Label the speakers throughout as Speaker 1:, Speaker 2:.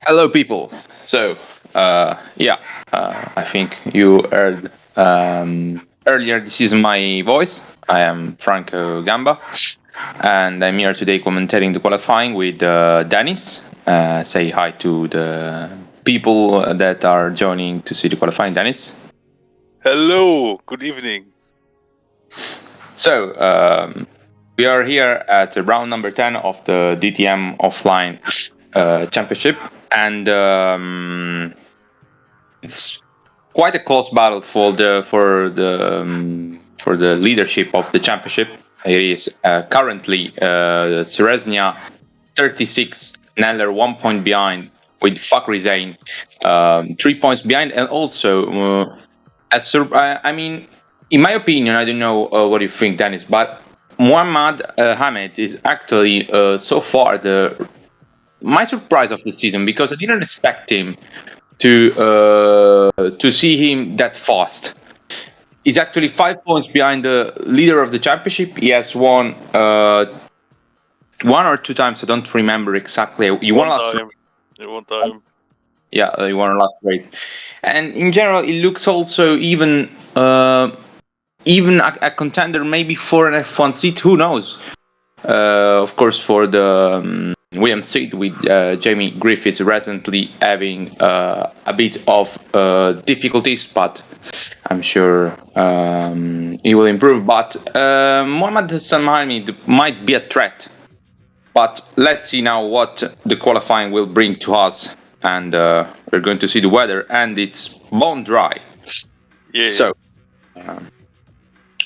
Speaker 1: Hello, people. I think you heard earlier. This is my voice. I am Franco Gamba, and I'm here today commentating the qualifying with Dennis. Say hi to the people that are joining to see the qualifying, Dennis.
Speaker 2: Hello, good evening.
Speaker 1: So, we are here at round number 10 of the DTM offline championship, and it's quite a close battle for the leadership of the championship. It is currently Sereznia 36, Neller 1 point behind, with Fakri Zain 3 points behind, and also I mean, in my opinion, I don't know what you think, Dennis, but Muhammad Hamed is actually so far my surprise of the season, because I didn't expect him to see him that fast. He's actually 5 points behind the leader of the championship. He has won one or two times. I don't remember exactly. He won last
Speaker 2: time. One time.
Speaker 1: Yeah, he won last race. And in general, it looks also even a contender maybe for an F1 seat. Who knows? Of course, for the Williams seat with Jamie Griffiths recently having a bit of difficulties, but I'm sure he will improve. But Mohamed Hassan Mahmoud might be a threat. But let's see now what the qualifying will bring to us. And we're going to see the weather, and it's bone dry.
Speaker 2: Yeah.
Speaker 1: So,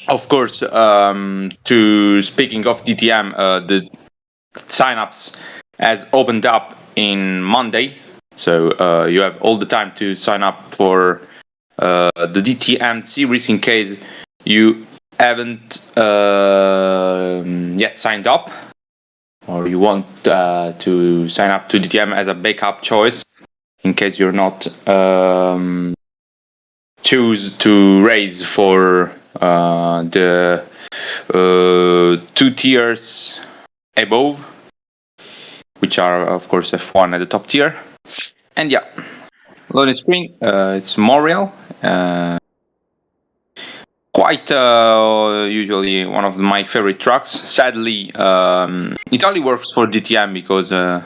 Speaker 1: of course, speaking of DTM, the sign-ups has opened up in Monday. So you have all the time to sign up for the DTM series in case you haven't yet signed up, or you want to sign up to DTM as a backup choice in case you're not choose to race for the 2 tiers above, which are of course F1 at the top tier. And yeah, loading screen, it's Montreal. Quite usually one of my favorite tracks. Sadly, it only works for DTM because I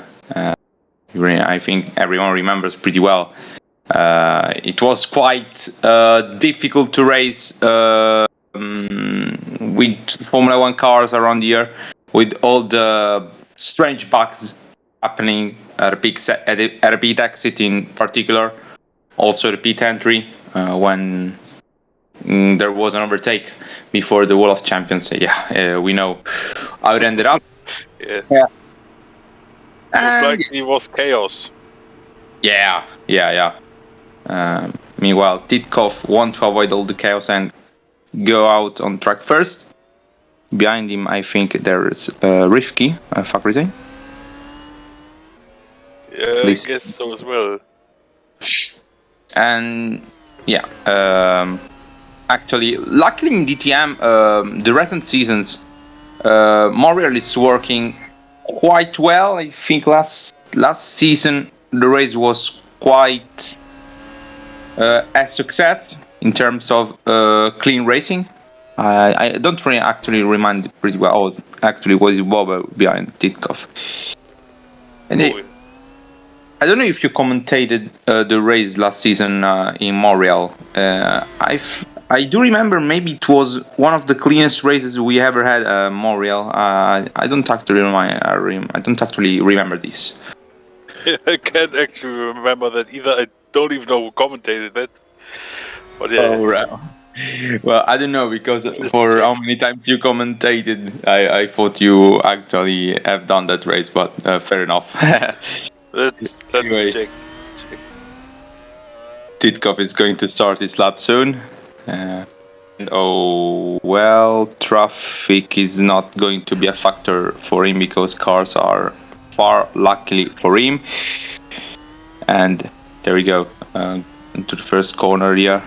Speaker 1: think everyone remembers pretty well. It was quite difficult to race with Formula 1 cars around here, with all the strange bugs happening at a pit exit in particular, also the pit entry when there was an overtake before the Wall of Champions. We know how it ended up.
Speaker 2: Yeah. It's like it was chaos.
Speaker 1: Yeah. Meanwhile, Titkov want to avoid all the chaos and go out on track first. Behind him, I think there is Rifki, Fakrizin.
Speaker 2: Yeah, I guess so as well.
Speaker 1: And yeah, actually, luckily in DTM, the recent seasons, Montreal is working quite well. I think last season the race was quite a success in terms of clean racing. I don't really actually remind pretty well. Oh, actually, was Boba behind Titkov? And I don't know if you commentated the race last season in Montreal. I do remember maybe it was one of the cleanest races we ever had at Montreal. I don't actually remember this.
Speaker 2: I can't actually remember that either. I don't even know who commentated that. But yeah.
Speaker 1: Oh, right. Well, I don't know, because for how many times you commentated, I thought you actually have done that race, but fair enough.
Speaker 2: Let's
Speaker 1: Anyway.
Speaker 2: check.
Speaker 1: Titkov is going to start his lap soon. Traffic is not going to be a factor for him because cars are far, luckily for him. And there we go, into the first corner here.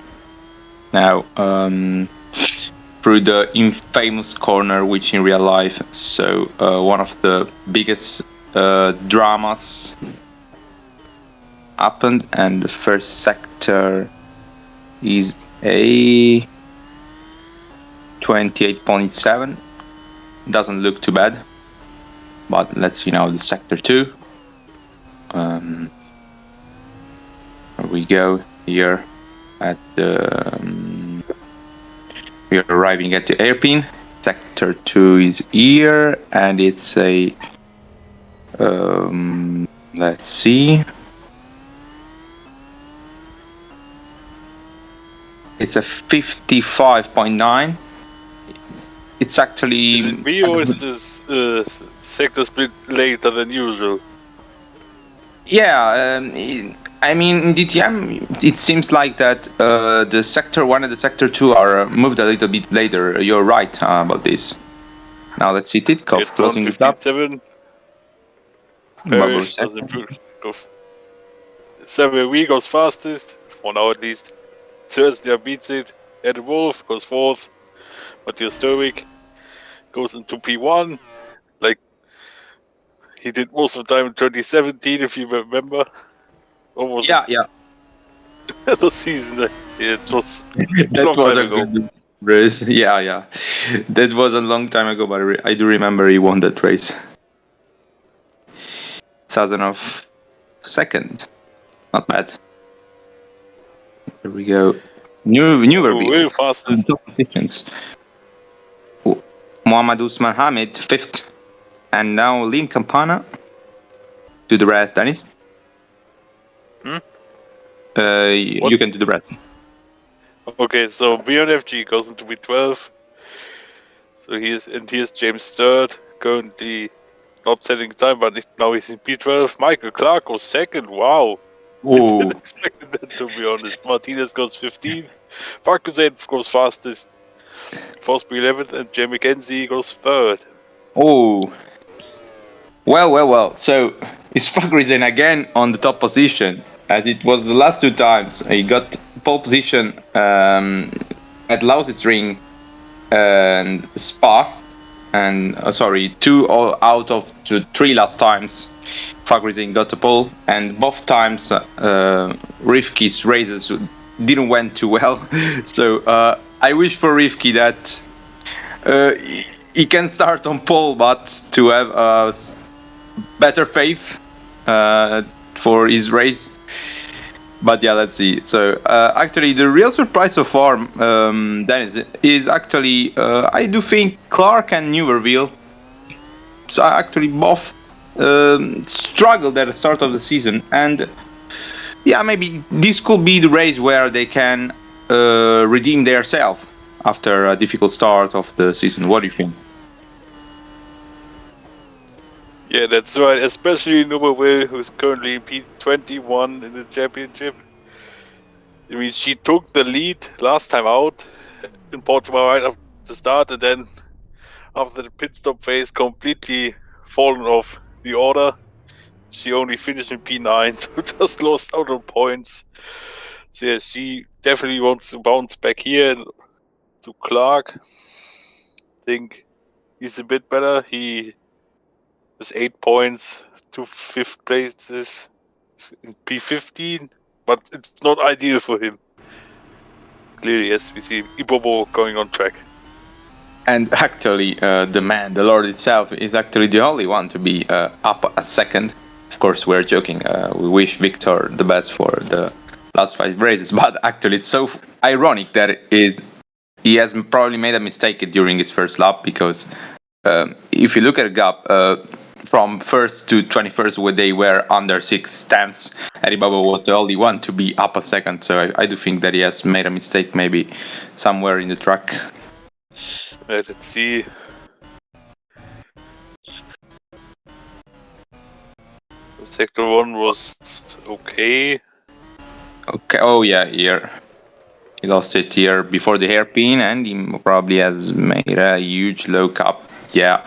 Speaker 1: Now, through the infamous corner, which in real life, so one of the biggest dramas happened, and the first sector is a 28.7. Doesn't look too bad, but let's see now the sector 2. Here we go here at the we are arriving at the hairpin. Sector 2 is here, and it's a let's see, it's a 55.9. It's actually,
Speaker 2: Is it me or is this sector split later than usual?
Speaker 1: yeah, I mean, in DTM, it seems like that the Sector 1 and the Sector 2 are moved a little bit later. You're right about this. Now let's see Titkov closing it up.
Speaker 2: 157.
Speaker 1: Bubble
Speaker 2: Parrish
Speaker 1: second.
Speaker 2: doesn't improve. 7 goes fastest, for now at least. Thursday beats it. Ed Wolf goes 4th. Matthias Sturwick goes into P1. Like, he did most of the time in 2017, if you remember. Almost
Speaker 1: Yeah.
Speaker 2: the season. Yeah, it was
Speaker 1: That
Speaker 2: long
Speaker 1: was
Speaker 2: time
Speaker 1: a
Speaker 2: ago.
Speaker 1: good race. Yeah. That was a long time ago, but I do remember he won that race. Sazonov second. Not bad. Here we go. Newer
Speaker 2: Real fastest.
Speaker 1: top positions. Mohammad Usman Hamid 5th. And now Lin Campana to the rest, Dennis. You can do the rest.
Speaker 2: Okay, so BNFG goes into B12. So here's James Sturt, currently not setting time, but now he's in P12. Michael Clark goes 2nd. Wow. I didn't expect that, to be honest. Martinez goes 15th. Farkusen goes fastest. Fosbury 11th, and Jay McKenzie goes 3rd.
Speaker 1: Oh. Well. So it's Fakhrizin again on the top position, as it was the last 2 times. He got pole position at Lausitzring and Spa, and 2 out of the 3 last times. Fakhrizin got the pole, and both times Rivki's races didn't went too well. So I wish for Rivki that he can start on pole, but to have better faith for his race. But yeah, let's see. So actually, the real surprise so far, Dennis, is actually I do think Clark and Newerville. So actually both struggled at the start of the season, and yeah, maybe this could be the race where they can redeem themselves after a difficult start of the season. What do you think?
Speaker 2: Yeah, that's right. Especially Nuberville, who's currently in P21 in the championship. I mean, she took the lead last time out in Portugal right after the start, and then after the pit stop phase, completely fallen off the order. She only finished in P9, so just lost out on points. So yeah, she definitely wants to bounce back here to Clark. I think he's a bit better. He has 8 points, 2 5th places in P15, but it's not ideal for him. Clearly, yes, we see Ibobo going on track.
Speaker 1: And actually, the man, the Lord itself, is actually the only one to be up a second. Of course, we're joking. We wish Victor the best for the last 5 races, but actually, it's so ironic that he has probably made a mistake during his first lap, because if you look at the gap from 1st to 21st, where they were under 6 tenths, Aribaba was the only one to be up a second. So I do think that he has made a mistake, maybe somewhere in the track.
Speaker 2: Let's see. Sector 1 was okay.
Speaker 1: Okay. Oh yeah, here he lost it here before the hairpin, and he probably has made a huge low cap. Yeah,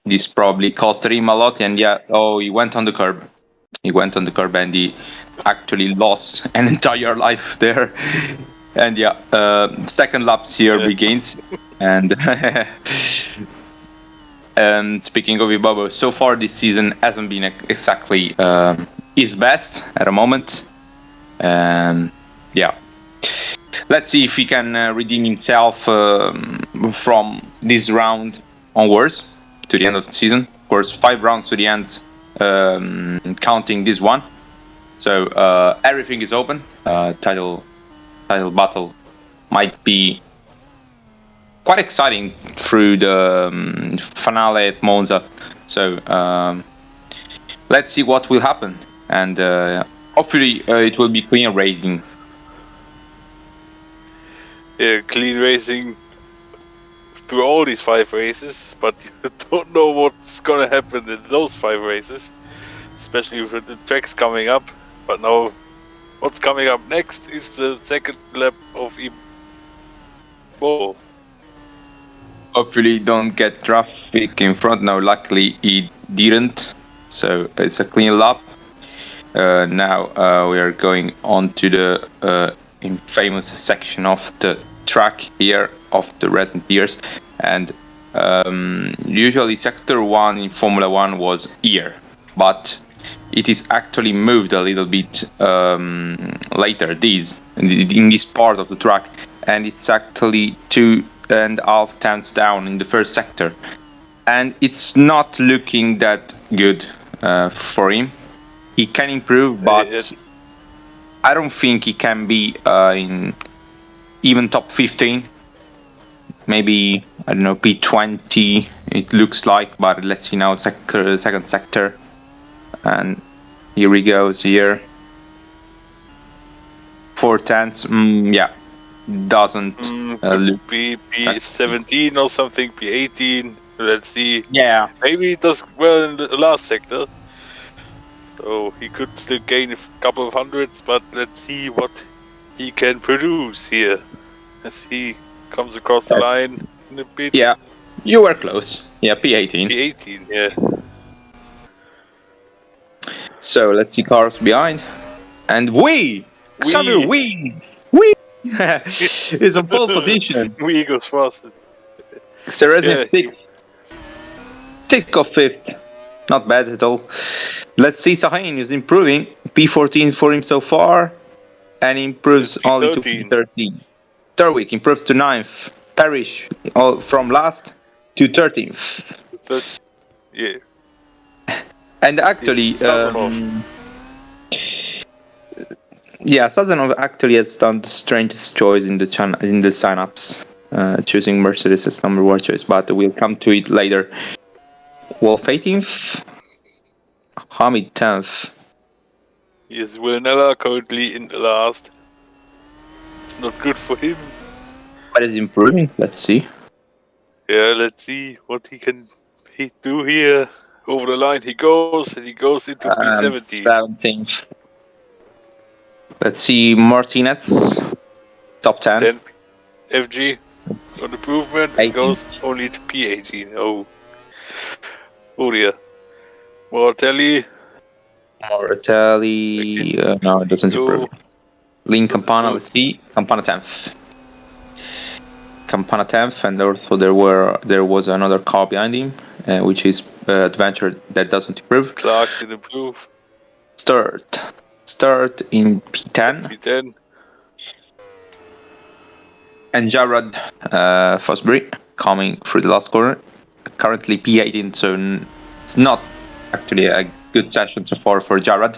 Speaker 1: this probably cost him a lot. And yeah, he went on the curb. He went on the curb, and he actually lost an entire life there. And yeah, second laps here begins. And speaking of Ibabo, so far this season hasn't been exactly his best at the moment. Yeah. Let's see if he can redeem himself from this round onwards to the end of the season. Of course, 5 rounds to the end, counting this one. So everything is open. Title battle might be quite exciting through the finale at Monza. So let's see what will happen, and hopefully it will be clean racing.
Speaker 2: Yeah, clean racing through all these 5 races, but you don't know what's gonna happen in those 5 races, especially with the tracks coming up. But now, what's coming up next is the second lap of Imo.
Speaker 1: Hopefully don't get traffic in front. Now luckily it didn't, so it's a clean lap. Now we are going on to the infamous section of the track here of the recent years, and usually sector 1 in Formula 1 was here, but it is actually moved a little bit later in this part of the track, and it's actually 2.5 tenths down in the first sector, and it's not looking that good for him. He can improve, but I don't think he can be in even top 15. Maybe, I don't know, P20 it looks like, but let's see now second sector. And here he goes here. 4 tenths, yeah, doesn't look...
Speaker 2: P17 or something, P18, let's see.
Speaker 1: Yeah.
Speaker 2: Maybe he does well in the last sector. So he could still gain a couple of hundreds, but let's see what he can produce here as he comes across the line in a bit.
Speaker 1: Yeah, you were close. Yeah, P18.
Speaker 2: P18, yeah.
Speaker 1: So let's see cars behind. And Xavier is on pole position.
Speaker 2: We goes fastest.
Speaker 1: Cerezo 6th. Tick of 5th. Not bad at all. Let's see, Sahin is improving. P14 for him so far. And improves only to P13. Terwick improves to 9th. Parrish from last to 13th.
Speaker 2: Yeah.
Speaker 1: And actually, Sazonov actually has done the strangest choice in the signups, choosing Mercedes as number 1 choice, but we'll come to it later. Wolf 18th, Hamid 10th.
Speaker 2: Yes, Villanella currently in the last. It's not good for him.
Speaker 1: But it's improving, let's see.
Speaker 2: Yeah, let's see what he can do here. Over the line he goes, and he goes into P17.
Speaker 1: 17th. Let's see, Martinez, top 10.
Speaker 2: 10 FG, on improvement, he goes only to P18. Oh dear. Moratelli,
Speaker 1: no, it doesn't improve. Link Campana, let's see, Campana 10th. Campana 10th, and also there was another car behind him, which is Adventure, that doesn't improve.
Speaker 2: Clark did improve.
Speaker 1: Start in P10.
Speaker 2: P10.
Speaker 1: And Jared Fosbury coming through the last corner. Currently P18, so it's not actually a good session so far for Jared.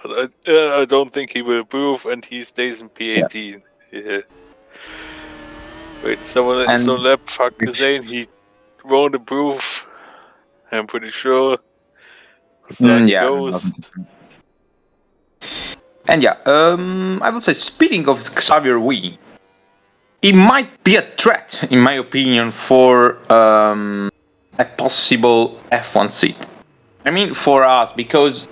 Speaker 2: But I don't think he will improve, and he stays in P18. Yeah. Wait, someone else on lap, fuck Hussein, he won't improve. I'm pretty sure. Goes.
Speaker 1: And I would say, speaking of Xavier Wee, he might be a threat, in my opinion, for a possible F1 seat. I mean, for us, because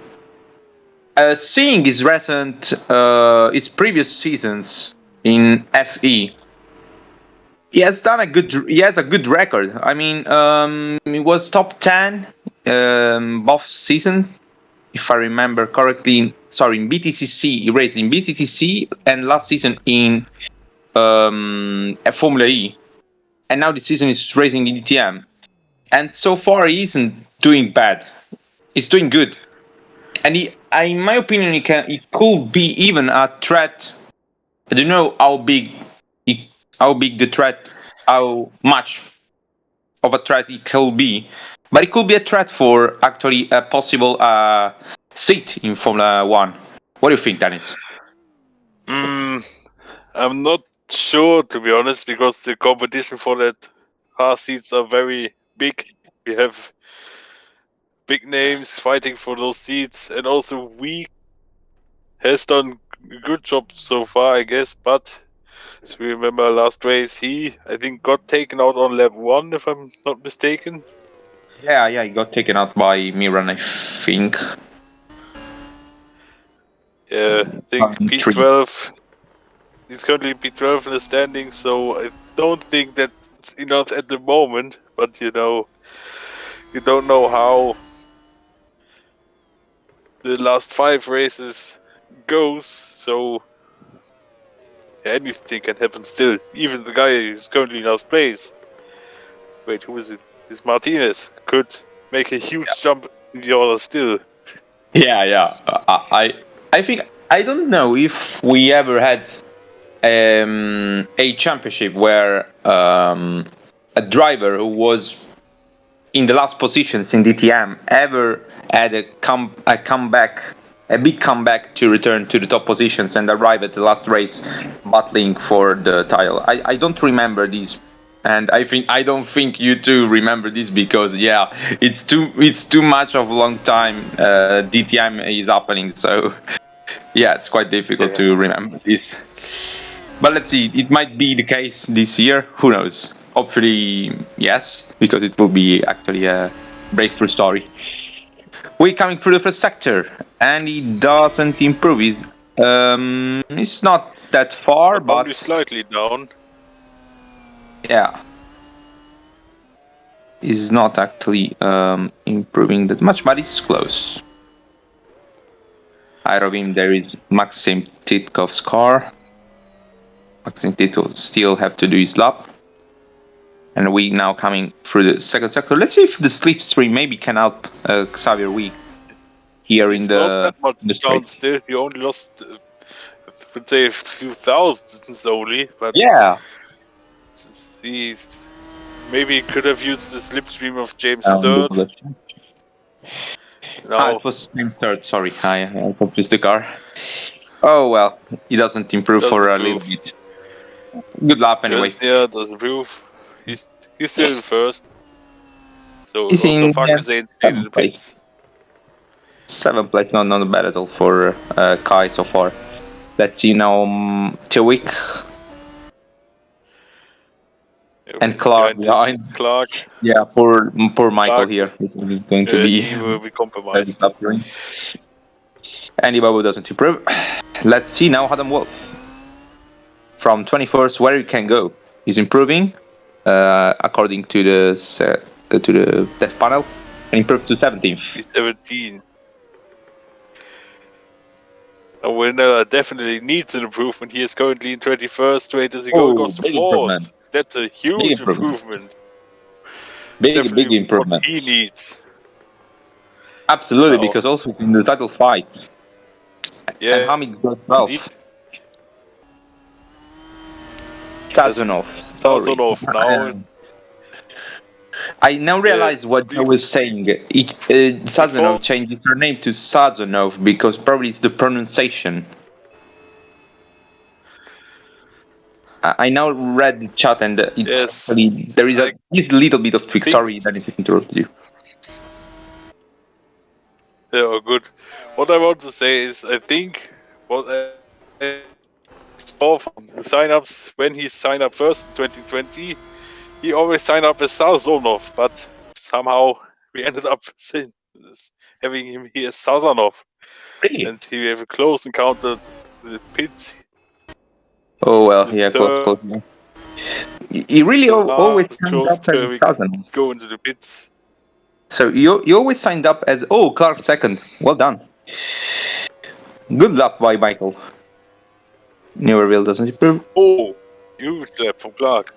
Speaker 1: seeing his his previous seasons in FE, he has a good record. I mean, he was top 10 both seasons, if I remember correctly. In BTCC, he raced in BTCC, and last season in Formula E, and now this season is racing in DTM. And so far he isn't doing bad. is doing good, and in my opinion, it could be even a threat. I don't know how big the threat, how much of a threat it could be, but it could be a threat for actually a possible seat in Formula One. What do you think, Dennis?
Speaker 2: I'm not sure, to be honest, because the competition for that car seats are very big. We have big names fighting for those seats, and also we has done a good job so far, I guess. But as we remember last race, he I think got taken out on lap 1, if I'm not mistaken.
Speaker 1: Yeah, he got taken out by Miran, I think.
Speaker 2: Yeah, I think P12. He's currently P12 in the standings, so I don't think that's enough at the moment. But you don't know how the last 5 races goes, so anything can happen still. Even the guy who's currently in last place. Wait, who is it? It's Martinez. Could make a huge jump in the order still.
Speaker 1: Yeah. I think I don't know if we ever had a championship where a driver who was in the last positions in DTM ever had a big comeback to return to the top positions and arrive at the last race battling for the title. I don't remember this, and I don't think you two remember this because it's too much of a long time DTM is happening, so it's quite difficult to remember this. But let's see, it might be the case this year, who knows. Hopefully, yes, because it will be actually a breakthrough story. We're coming through the first sector, and it doesn't improve. It's not that far, but
Speaker 2: only slightly down.
Speaker 1: Yeah, it's not actually improving that much, but it's close. Ahead of him, there is Maxim Titkov's car. Maxim Titkov still have to do his lap. And we now coming through the second sector. Let's see if the slipstream maybe can help Xavier Week here in the.
Speaker 2: Not that much down still. He only lost, I would say, a few thousands only. But
Speaker 1: yeah,
Speaker 2: he maybe could have used the slipstream of James Sturt.
Speaker 1: No, it was James Sturt. Sorry, I confused the car. Oh well, he doesn't improve for a little bit. Good lap anyway.
Speaker 2: Yeah, doesn't improve. He's still in first. So he's also Farkazain stayed in the pits.
Speaker 1: 7th place, not bad at all for Kai so far. Let's see now Tewik and Clark behind.
Speaker 2: Clark.
Speaker 1: Yeah, poor Michael here. This is going to be.
Speaker 2: He will be compromised.
Speaker 1: Andy Babu doesn't improve. Let's see now Adam Wolf. From 21st, where he can go. He's improving, according to the test panel, and improved to 17th.
Speaker 2: He's 17. And Winella definitely needs an improvement. He is currently in 21st. Wait, does he goes to 4th? That's a huge improvement.
Speaker 1: Big improvement.
Speaker 2: What he needs.
Speaker 1: Absolutely, because also in the title fight.
Speaker 2: Yeah.
Speaker 1: And Hamid goes 12th. Sazonov
Speaker 2: now.
Speaker 1: I now realize what I was saying. Sazonov changed her name to Sazonov because probably it's the pronunciation. I now read the chat and it's actually, there is this little bit of trick. Sorry, Dennis, I interrupted you.
Speaker 2: Yeah, good. What I want to say is, I think what I saw from the sign-ups when he signed up first in 2020, he always signed up as Sazonov, but somehow we ended up having him here as Sazonov.
Speaker 1: Really?
Speaker 2: And he have a close encounter with the pit.
Speaker 1: Oh well, yeah, close. He really always signed up as Sazonov.
Speaker 2: Go into the pits.
Speaker 1: So you always signed up as Clark second. Well done. Good luck by Michael. Newerville doesn't improve.
Speaker 2: Oh, huge lap from Clark.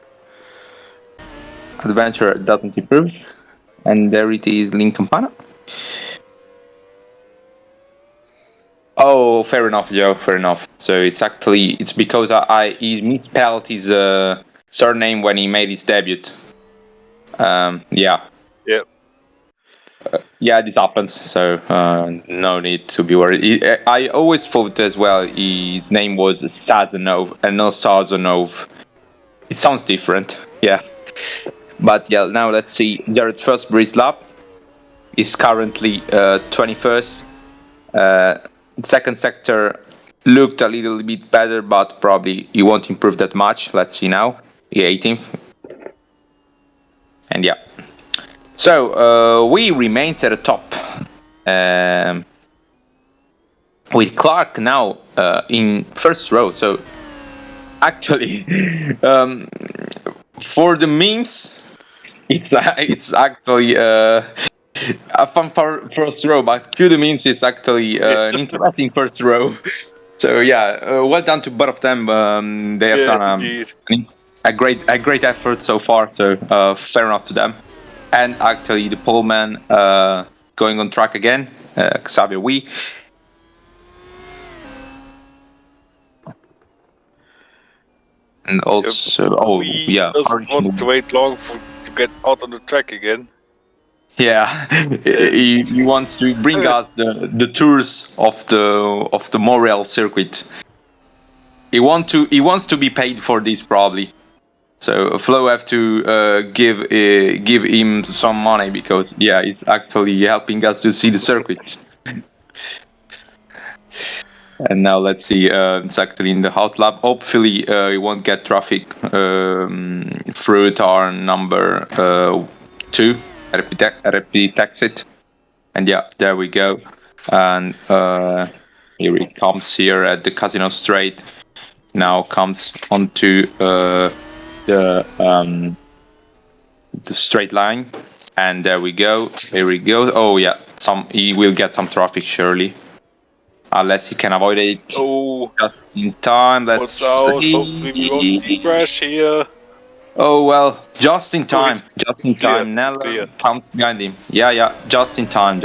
Speaker 1: Adventure doesn't improve. And there it is, Lincoln Pana. Oh, fair enough, Joe. Fair enough. So it's because he misspelled his surname when he made his debut. Yeah.
Speaker 2: Yeah.
Speaker 1: Yeah, this happens. So no need to be worried. I always thought as well his name was Sazonov and not Sazonov. It sounds different. Yeah. But yeah, now let's see. Jared's first Breeze lap is currently 21st. Second sector looked a little bit better, but probably he won't improve that much. Let's see now. He 18th. And yeah. So we remains at the top. With Clark now in first row. So actually, for the memes, it's actually a fun first row, but to the memes, it's actually an interesting first row. So yeah, well done to both of them. They have done a great effort so far. So fair enough to them. And actually, the poleman going on track again, Xavier Wee. And also,
Speaker 2: doesn't want to wait long to get out on the track again.
Speaker 1: Yeah, he wants to bring us the tours of the Montreal circuit. He wants to be paid for this probably. So Flo have to give him some money because yeah, it's actually helping us to see the circuit. And now let's see, it's actually in the hot lap. Hopefully we won't get traffic through our number 2, repeat exit. And yeah, there we go. And here it comes here at the Casino Straight. Now comes onto the straight line. And there we go. Here we go. Oh yeah, he will get some traffic surely. Unless he can avoid it just in time. Let's see.
Speaker 2: Hopefully we won't see crash here.
Speaker 1: Oh well, just in time. Just in
Speaker 2: clear.
Speaker 1: time. Neller comes behind him. Yeah, just in time.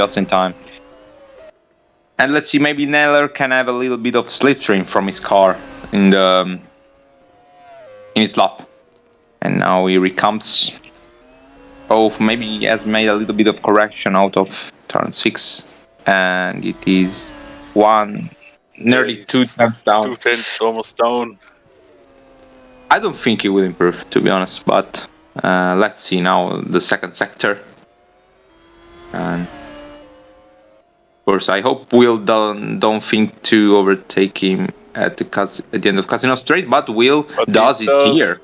Speaker 1: And let's see, maybe Neller can have a little bit of slipstream from his car in his lap. And now here he comes. Oh, maybe he has made a little bit of correction out of turn 6, and it is nearly 2 tenths down.
Speaker 2: 2 tenths almost down.
Speaker 1: I don't think he will improve, to be honest, but let's see now the second sector. And of course, I hope Will don't think to overtake him at the end of Casino Straight, but Will does it here.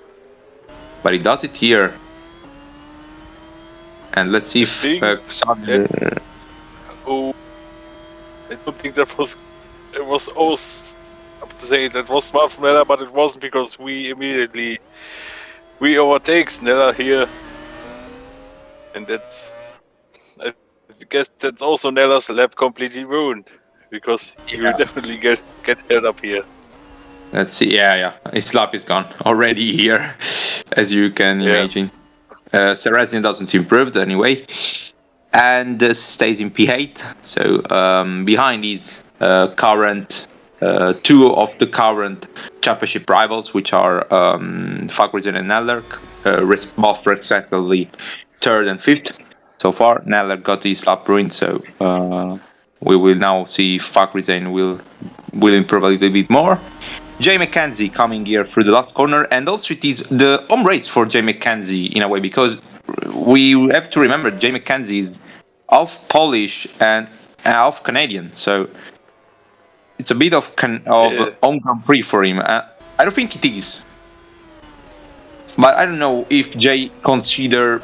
Speaker 1: But he does it here. And let's see if Xavier...
Speaker 2: Oh, I don't think that was... It was to say that was smart from Nella, but it wasn't because we overtake Nella here. And that's... I guess that's also Nella's lap completely ruined. Because he will definitely get held up here.
Speaker 1: Let's see, yeah. His lap is gone already here, as you can imagine. Serezin doesn't improve anyway, and stays in P8. So behind is current 2 of the current championship rivals, which are Fakrisen and Neller, both respectively 3rd and 5th. So far, Neller got his lap ruined, so we will now see if Fakrisen will improve a little bit more. Jay McKenzie coming here through the last corner, and also it is the home race for Jay McKenzie in a way, because we have to remember Jay McKenzie is half Polish and half Canadian, so it's a bit of home Grand Prix for him. I don't think it is, but I don't know if Jay consider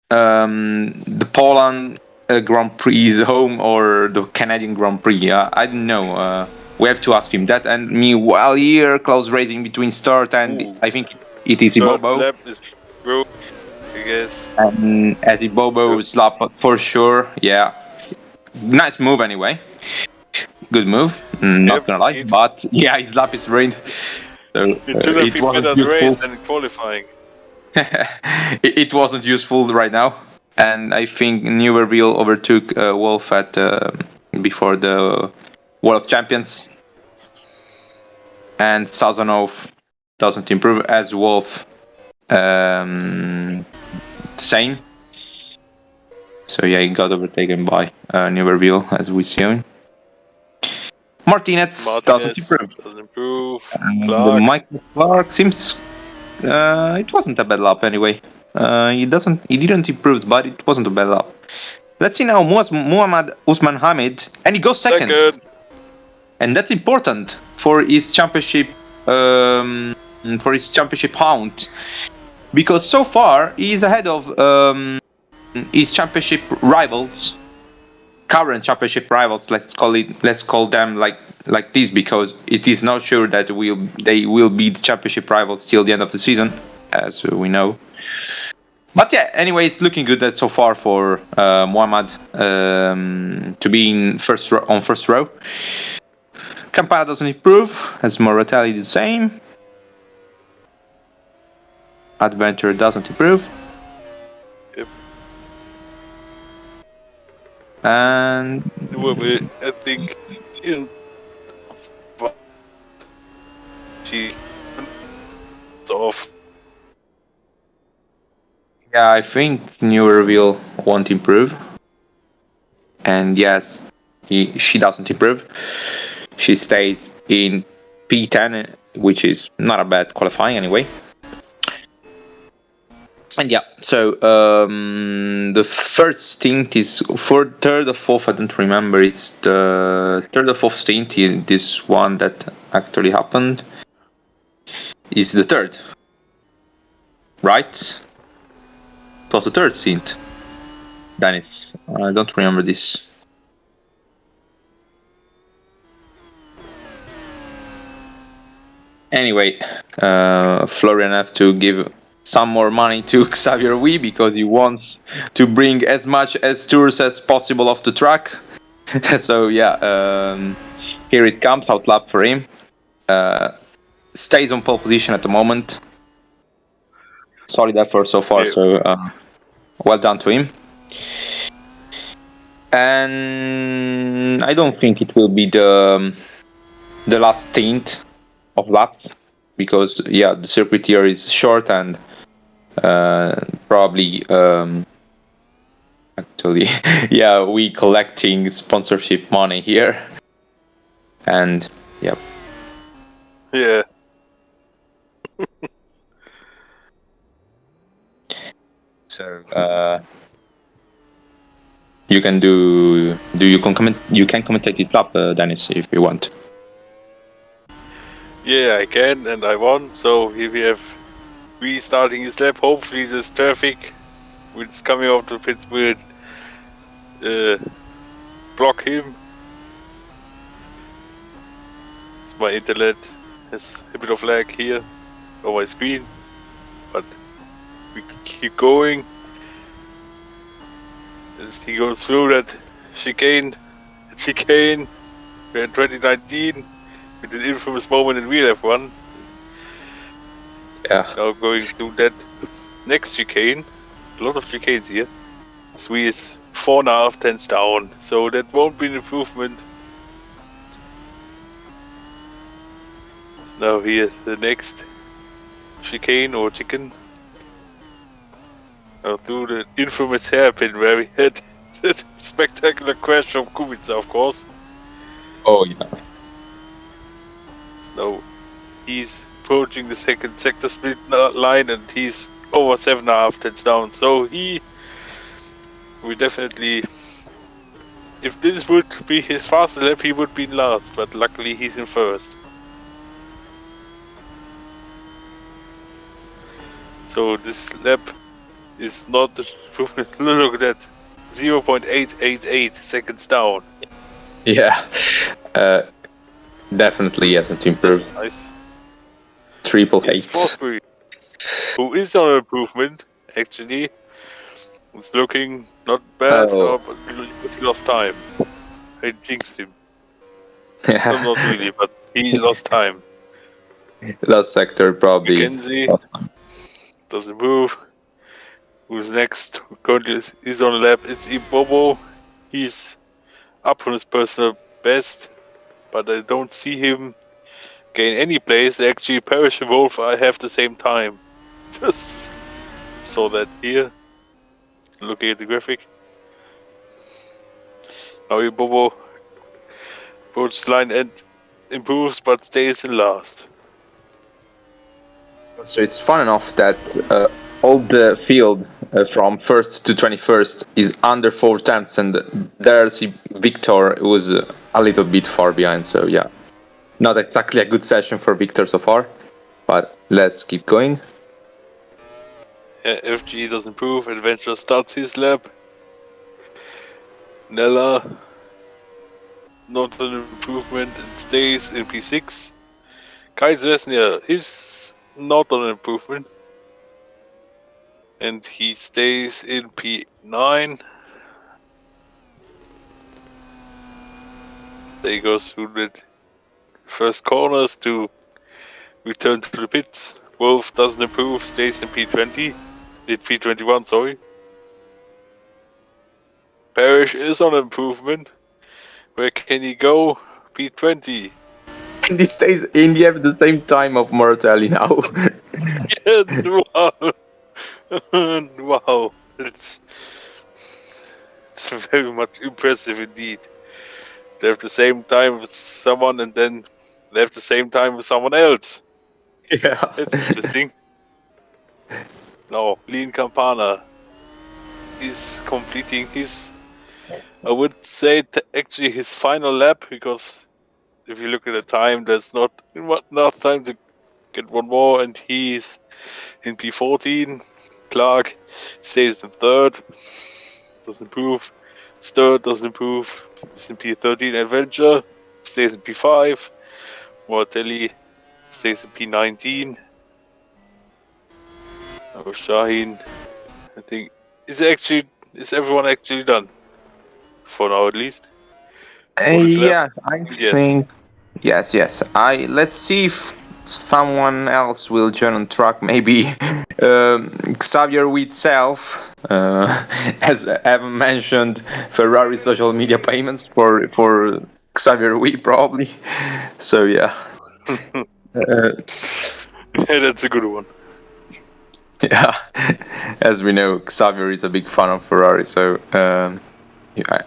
Speaker 1: the Poland Grand Prix is home or the Canadian Grand Prix. I don't know. We have to ask him that. And meanwhile here, close racing between start and I think it is Ibobo.
Speaker 2: Lap is through, I guess.
Speaker 1: And as Ibobo's lap for sure, yeah. Nice move anyway. Good move, not gonna lie, but yeah, his lap is ruined. So,
Speaker 2: it should have been better the race than qualifying.
Speaker 1: It wasn't useful right now. And I think Newerville overtook Wolf at before the World Champions. And Sazonov doesn't improve, as Wolf same. So yeah, he got overtaken by Neuberville, as we see. Martinez doesn't
Speaker 2: improve.
Speaker 1: Michael Clark seems it wasn't a bad lap anyway. He didn't improve, but it wasn't a bad lap. Let's see now Muhammad Usman Hamid, and he goes second. And that's important for his championship hunt, because so far he is ahead of his championship rivals, current championship rivals. Let's call them like this, because it is not sure that they will be the championship rivals till the end of the season, as we know. But yeah, anyway, it's looking good that so far for Muhammad to be in first row. Campana doesn't improve, as Moratelli the same. Adventure doesn't improve.
Speaker 2: Yep.
Speaker 1: And
Speaker 2: I think isn't she's off.
Speaker 1: Yeah, I think Neuberville won't improve. And yes, she doesn't improve. She stays in P10, which is not a bad qualifying anyway. And yeah, so the first stint is for third or fourth, I don't remember. It's the third or fourth stint in this one that actually happened. Is the third, right? It was the third stint. Dennis, I don't remember this. Anyway, Florian have to give some more money to Xavier Wee, because he wants to bring as much as tours as possible off the track. So yeah, here it comes, out lap for him. Stays on pole position at the moment. Solid effort so far, so well done to him. And I don't think it will be the last stint of laps, because yeah, the circuit here is short, and probably actually yeah, we collecting sponsorship money here, and yeah. So you can you can commentate it up, Dennis, if you want.
Speaker 2: Yeah, I can, and I won. So here we have restarting his lap. Hopefully this traffic which is coming out to pits will block him. My internet has a bit of lag here on my screen, but we keep going. As he goes through that chicane we had 2019 with an infamous moment in real F1.
Speaker 1: Yeah.
Speaker 2: Now going to that next chicane. A lot of chicanes here. So he is 4.5 tenths down, so that won't be an improvement. So now here the next chicane or chicken. Now do the infamous hairpin where we had that spectacular crash from Kubica, of course.
Speaker 1: Oh yeah.
Speaker 2: So now he's approaching the second sector split line, and he's over 7.5 tenths down. So he will definitely, if this would be his fastest lap, he would be in last, but luckily he's in first. So this lap is not the improvement. Look at that, 0.888 seconds down.
Speaker 1: Yeah, definitely yes, it's improved.
Speaker 2: That's nice.
Speaker 1: Triple
Speaker 2: It's
Speaker 1: eight.
Speaker 2: Fosbury, who is on improvement actually. It's looking not bad, but he lost time. I jinxed him.
Speaker 1: Yeah.
Speaker 2: No, not really, but he lost time.
Speaker 1: Last sector probably.
Speaker 2: McKenzie doesn't move. Who's next? Currently is on the lap. It's Ibobo. He's up on his personal best. but I don't see him gain any place. Actually, Parrish and Wolf I have the same time. Just saw that here. Looking at the graphic. Now Bobo approaches the line and improves, but stays in last.
Speaker 1: So it's fun enough that all the field from 1st to 21st is under 4 tenths, and there's Victor was a little bit far behind. So yeah, not exactly a good session for Victor so far, but let's keep going.
Speaker 2: Yeah, FG does improve. Adventure starts his lap. Nella, not an improvement and stays in P6. Kaiser is not an improvement. And he stays in P9. There he goes through the first corners to return to the pits. Wolf doesn't improve, stays in P20. P21, sorry. Parrish is on improvement. Where can he go? P20.
Speaker 1: And he stays in the the same time of Mortelli now.
Speaker 2: Yeah, wow. Wow. It's very much impressive indeed. They have the same time with someone and then they have the same time with someone else.
Speaker 1: Yeah.
Speaker 2: It's interesting. No, Lean Campana is completing his, I would say, actually his final lap, because if you look at the time, there's not enough time to get one more, and he's in P14. Clark stays in 3rd, doesn't improve. Sturt doesn't improve, is in P13. Adventure stays in P5. Mortelli stays in P19. Shaheen, I think, is everyone actually done? For now, at least.
Speaker 1: Yeah, I
Speaker 2: Yes.
Speaker 1: think yes. Let's see if someone else will join on track. Maybe Xavier itself, as Evan mentioned, Ferrari social media payments for Xavier Wee probably. So yeah.
Speaker 2: Yeah, that's a good one.
Speaker 1: Yeah, as we know, Xavier is a big fan of Ferrari, so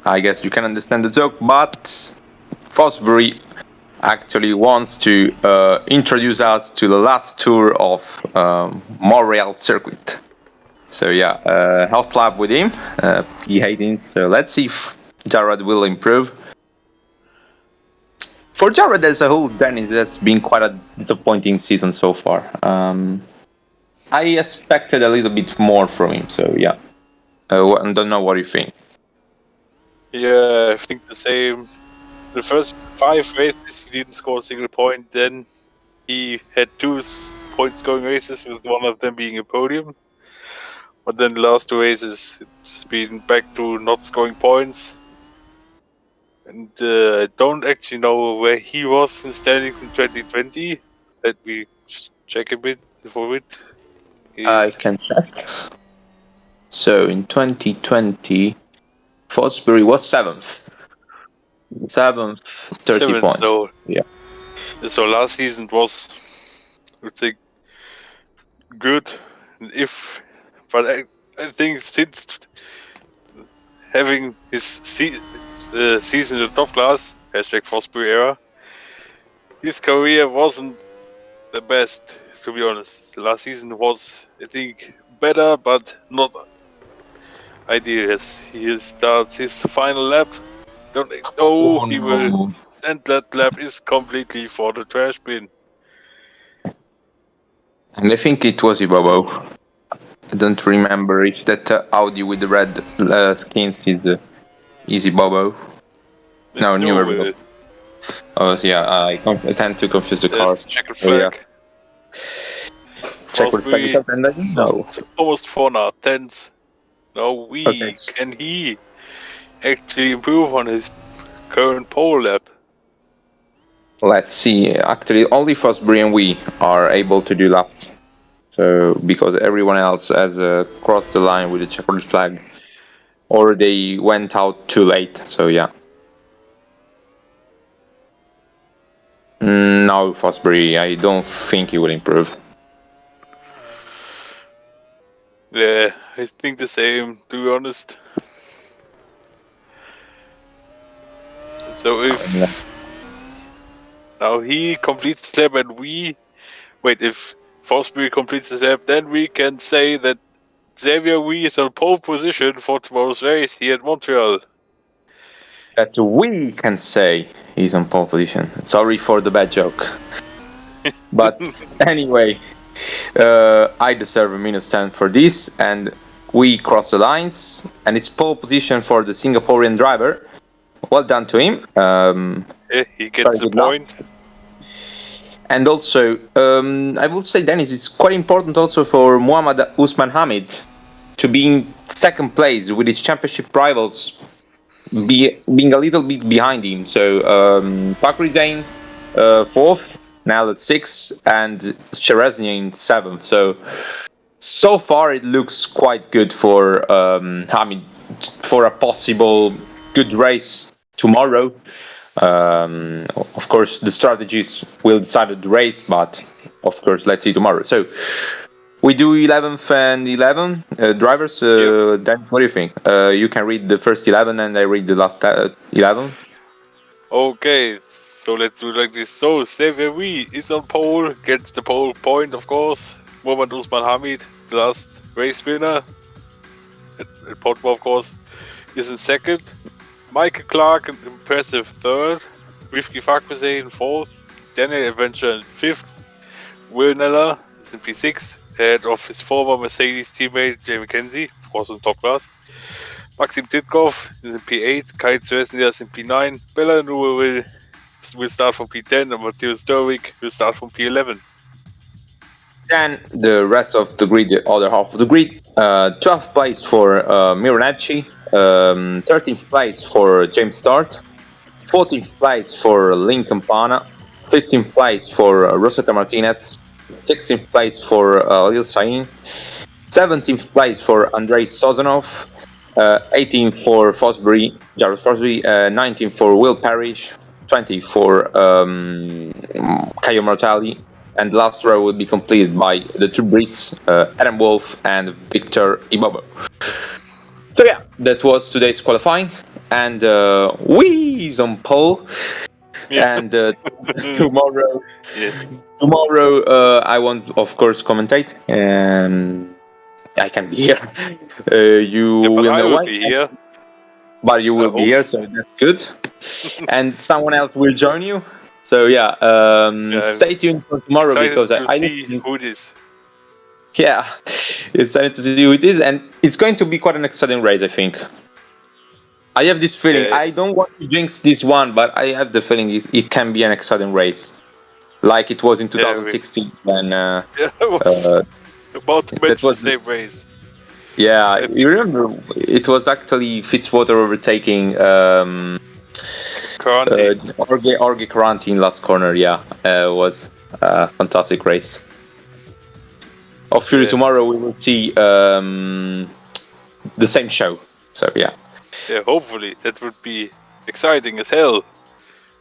Speaker 1: I guess you can understand the joke. But Fosbury actually wants to introduce us to the last tour of Montreal circuit. So yeah, half lap with him, P18. So let's see if Jared will improve. For Jared as a whole, then it has been quite a disappointing season so far. I expected a little bit more from him, so yeah. I don't know what you think.
Speaker 2: Yeah, I think the same. The first 5 races he didn't score a single point. Then he had 2 points scoring races, with one of them being a podium. But then the last 2 races, it's been back to not scoring points. And I don't actually know where he was in standings in 2020. Let me check a bit for it.
Speaker 1: I can check. So in 2020, Fosbury was 7th. 7th, 30
Speaker 2: 7th,
Speaker 1: points.
Speaker 2: no.
Speaker 1: Yeah.
Speaker 2: So last season was, I would say, good. But I think since having his season in the top class, #Fosbury era, his career wasn't the best, to be honest. The last season was, I think, better, but not ideal. As he starts his final lap, he will, and that lap is completely for the trash bin.
Speaker 1: And I think it was Ibobo. I don't remember if that Audi with the red skins is Ibobo. No, newer. Oh yeah, I tend to confuse the cars.
Speaker 2: Checkered flag.
Speaker 1: Checkered flag, and I don't know.
Speaker 2: Almost 4 tenths. Now can he actually improve on his current pole lap?
Speaker 1: Let's see. Actually, only Fosbury and we are able to do laps. So because everyone else has crossed the line with the checkered flag, or they went out too late. So yeah. No, Fosbury, I don't think he will improve.
Speaker 2: Yeah, I think the same, to be honest. So if now he completes the lap and if Fosbury completes the lap, then we can say that Xavier Wee is on pole position for tomorrow's race here at Montreal.
Speaker 1: That we can say he's on pole position. Sorry for the bad joke. But anyway, I deserve a -10 for this, and we cross the lines, and it's pole position for the Singaporean driver. Well done to him.
Speaker 2: Yeah, he gets the point.
Speaker 1: And also, I would say, Dennis, it's quite important also for Muhammad Usman Hamid to be in second place with his championship rivals being a little bit behind him. So Bakri Zain fourth, now at 6th, and Cherezny in 7th. So far it looks quite good for Hamid for a possible good race tomorrow. Of course, the strategies will decide the race, but of course, let's see tomorrow. So we do 11th and 11 drivers. Dan, what do you think? You can read the first 11 and I read the last 11.
Speaker 2: Okay, so let's do like this. So Xavier Wee is on pole, gets the pole point, of course. Muhammad Usman Hamid, the last race winner at Portmore, of course, is in second. Michael Clark, an impressive third. Rifki Fakhrizadeh in fourth. Daniel Adventure in fifth. Will Neller is in P6, ahead of his former Mercedes teammate Jamie Kenzie, of course in top class. Maxim Titkov is in P8. Kai Cherezny is in P9. Bella Nua will start from P10, and Matthias Derwick will start from P11.
Speaker 1: Then the rest of the grid, the other half of the grid, 12th place for Mironacci, 13th place for James Start, 14th place for Lincoln Pana, 15th place for Rosetta Martinez, 16th place for Lil Sain, 17th place for Andrei Sozanov, 18th for Jared Fosbury, 19th for Will Parrish, 20th for Caio Mortali, and the last row will be completed by the two Brits, Adam Wolf and Victor Ibobo. So yeah, that was today's qualifying, and we's on pole. Yeah. And tomorrow, I won't, of course, commentate. I can be here. You will know why.
Speaker 2: Be here.
Speaker 1: But you will be here, so that's good. And someone else will join you. So yeah, stay tuned for tomorrow because I
Speaker 2: see who it is.
Speaker 1: Yeah, excited to see who it is, and it's going to be quite an exciting race, I think. I have this feeling. Yeah. I don't want to jinx this one, but I have the feeling it can be an exciting race, like it was in 2016 when.
Speaker 2: It was about to match the same race.
Speaker 1: Yeah, you remember? It was actually Fitzwater overtaking. Orge Caranti in last corner, yeah. It was a fantastic race. Hopefully tomorrow we will see the same show. So yeah.
Speaker 2: Yeah, hopefully. That would be exciting as hell.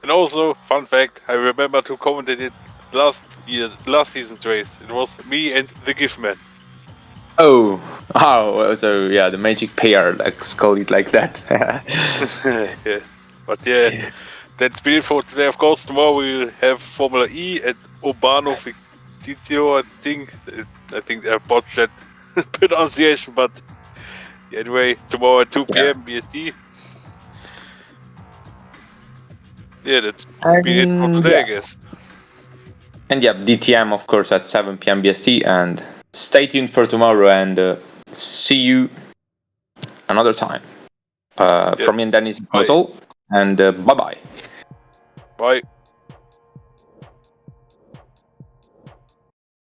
Speaker 2: And also, fun fact, I remember to commentate it last season's race. It was me and the GIF man.
Speaker 1: Oh, so yeah, the magic pair, let's call it like that.
Speaker 2: Yeah. But yeah, that's been it for today. Of course, tomorrow we'll have Formula E at Urbano Fictizio, I think I botched that pronunciation, but anyway, tomorrow at 2 p.m. BST. Yeah, that's been it for today, I guess.
Speaker 1: And yeah, DTM, of course, at 7 p.m. BST, and stay tuned for tomorrow, and see you another time. From me and Dennis, that's all. And bye-bye.
Speaker 2: Bye.